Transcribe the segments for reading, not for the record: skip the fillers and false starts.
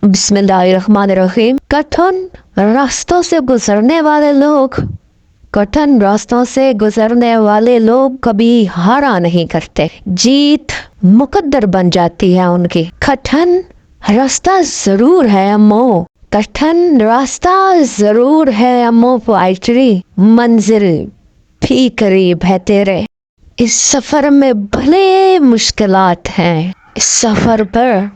बिस्मिल्लाहिर्रहमानिर्रहीम। कठिन रास्तों से गुजरने वाले लोग कठिन रास्तों से गुजरने वाले लोग कभी हारा नहीं करते, जीत मुकद्दर बन जाती है उनकी। कठिन रास्ता जरूर है अम्मो, कठिन रास्ता जरूर है अम्मो पोएट्री, मंजिल भी करीब है तेरे। इस सफर में भले मुश्किलात हैं, इस सफर पर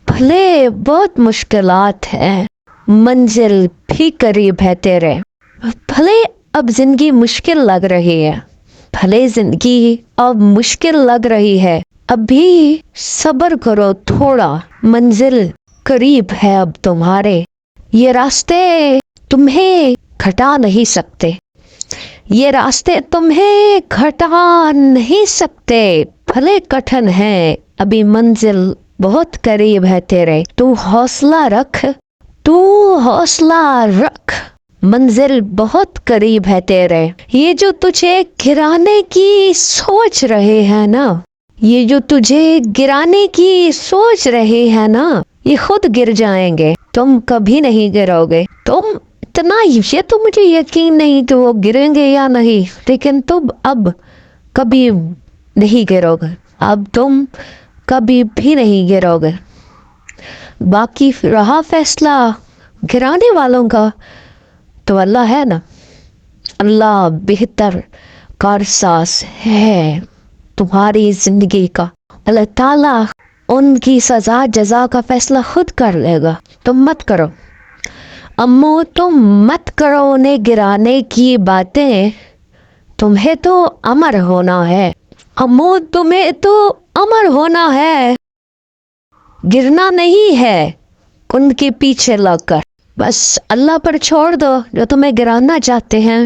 भले बहुत मुश्किलात हैं, मंजिल भी करीब है तेरे। भले अब जिंदगी मुश्किल लग रही है, भले जिंदगी अब मुश्किल लग रही है, अभी सब्र करो थोड़ा, मंजिल करीब है अब तुम्हारे। ये रास्ते तुम्हें घटा नहीं सकते, ये रास्ते तुम्हें घटा नहीं सकते, भले कठिन है अभी मंजिल बहुत करीब है तेरे। तू हौसला रख, तू हौसला रख, मंजिल बहुत करीब है तेरे। ये जो तुझे गिराने की सोच रहे हैं ना, ये जो तुझे गिराने की सोच रहे हैं ना, ये खुद गिर जाएंगे, तुम कभी नहीं गिरोगे। तुम इतना ये तो मुझे यकीन नहीं कि वो गिरेंगे या नहीं, लेकिन तुम अब कभी नहीं गिरोगे, अब तुम कभी भी नहीं गिरोगे। बाकी रहा फैसला गिराने वालों का, तो अल्लाह है ना, अल्लाह बेहतर कारसाज है तुम्हारी जिंदगी का। अल्लाह ताला उनकी सजा जजा का फैसला खुद कर लेगा, तुम मत करो अम्मो, तुम मत करो उन्हें गिराने की बातें। तुम्हें तो अमर होना है अम्मो, तुम्हें तो अमर होना है, गिरना नहीं है उनके पीछे लगकर। बस अल्लाह पर छोड़ दो, जो तुम्हें गिराना चाहते हैं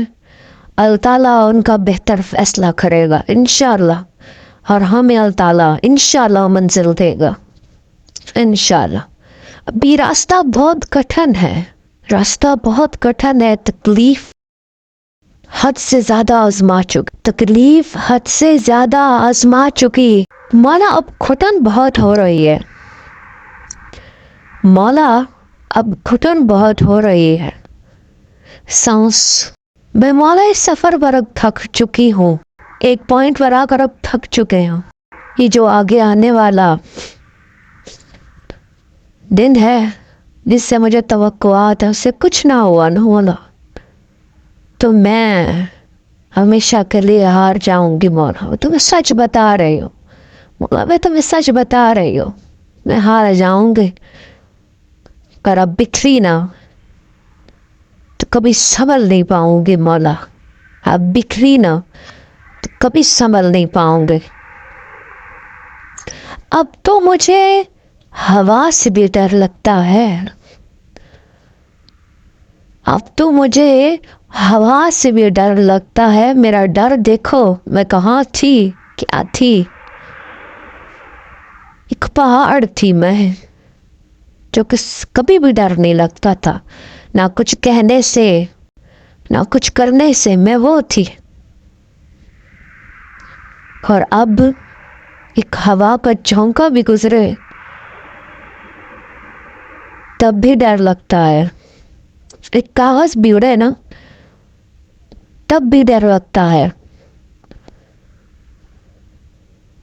अल्लाह ताला उनका बेहतर फैसला करेगा इंशाअल्लाह, और हमें अल्लाह ताला इंशाअल्लाह मंजिल देगा इंशाअल्लाह। अभी रास्ता बहुत कठिन है, रास्ता बहुत कठिन है, तकलीफ हद से ज्यादा आजमा चुकी, तकलीफ हद से ज्यादा आजमा चुकी। मौला अब घुटन बहुत हो रही है, मौला अब घुटन बहुत हो रही है, सांस मैं मौला इस सफर पर अब थक चुकी हूँ, एक पॉइंट पर आकर अब थक चुके हूँ। ये जो आगे आने वाला दिन है जिससे मुझे तवक्कुआत है, उससे कुछ ना हुआ ना मौला, तो मैं हमेशा के लिए हार जाऊंगी मौला। तुम्हें सच बता रही हो मौला, मैं तुम्हें सच बता रही हूँ, मैं हार जाऊंगी। पर अब बिखरी ना तो कभी संभल नहीं पाऊंगी मौला, अब बिखरी ना तो कभी संभल नहीं पाऊंगी। अब तो मुझे हवा से भी डर लगता है, अब तो मुझे हवा से भी डर लगता है। मेरा डर देखो, मैं कहाँ थी, क्या थी, एक पहाड़ थी मैं, जो कि कभी भी डर नहीं लगता था, ना कुछ कहने से ना कुछ करने से, मैं वो थी। और अब एक हवा का झोंका भी गुजरे तब भी डर लगता है, एक कागज भी उड़े ना तब भी डर लगता है।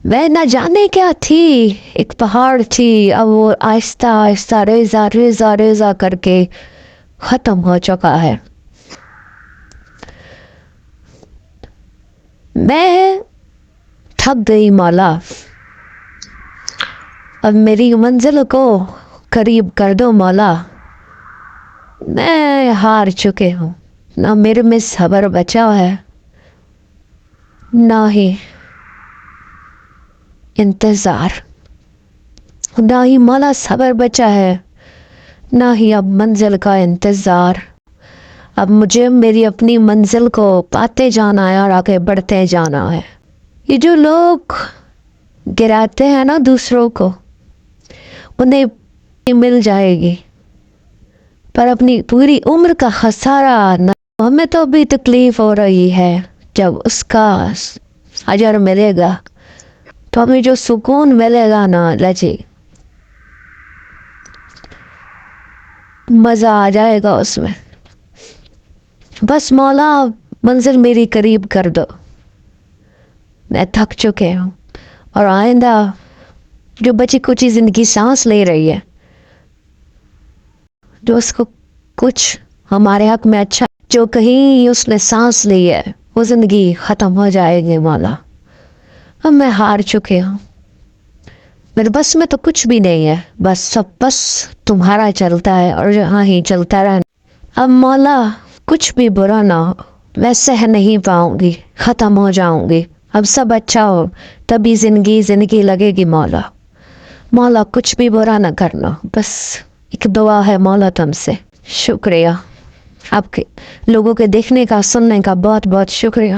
मैं न जाने क्या थी, एक पहाड़ थी, अब वो आहिस्ता आहिस्ता रेजा रेजा रेजा करके खत्म हो चुका है। मैं थक गई मौला, अब मेरी मंजिल को करीब कर दो मौला। मैं हार चुके हूँ, ना मेरे में सब्र बचा है, ना ही इंतज़ार, ना ही मौला सब्र बचा है, ना ही अब मंजिल का इंतज़ार। अब मुझे मेरी अपनी मंजिल को पाते जाना है और आगे बढ़ते जाना है। ये जो लोग गिराते हैं ना दूसरों को, उन्हें मिल जाएगी, पर अपनी पूरी उम्र का खसारा न। हमें तो अभी तकलीफ हो रही है, जब उसका अजर मिलेगा तो हमें जो सुकून मिलेगा ना लजी, مزہ آ جائے گا اس میں. بس مولا منزل میری قریب کر دو. میں تھک چکے ہوں اور آئندہ جو بچی کچی زندگی سانس لے رہی ہے جو اس کو کچھ ہمارے حق میں اچھا جو کہیں اس نے سانس لی ہے وہ زندگی ختم ہو جائے گی مولا. اب میں ہار چکے ہوں. میرے بس میں تو کچھ بھی نہیں ہے. بس تمہارا چلتا ہے اور یہاں ہی چلتا رہنا. اب مولا کچھ بھی برا نہ ہو. میں سہ نہیں پاؤں گی. ختم ہو جاؤں گی. اب سب اچھا ہو تبھی زندگی لگے گی مولا. مولا کچھ بھی برا نہ کرنا. بس ایک دعا ہے مولا تم سے. شکریہ آپ کے لوگوں کے دیکھنے کا سننے کا بہت بہت شکریہ.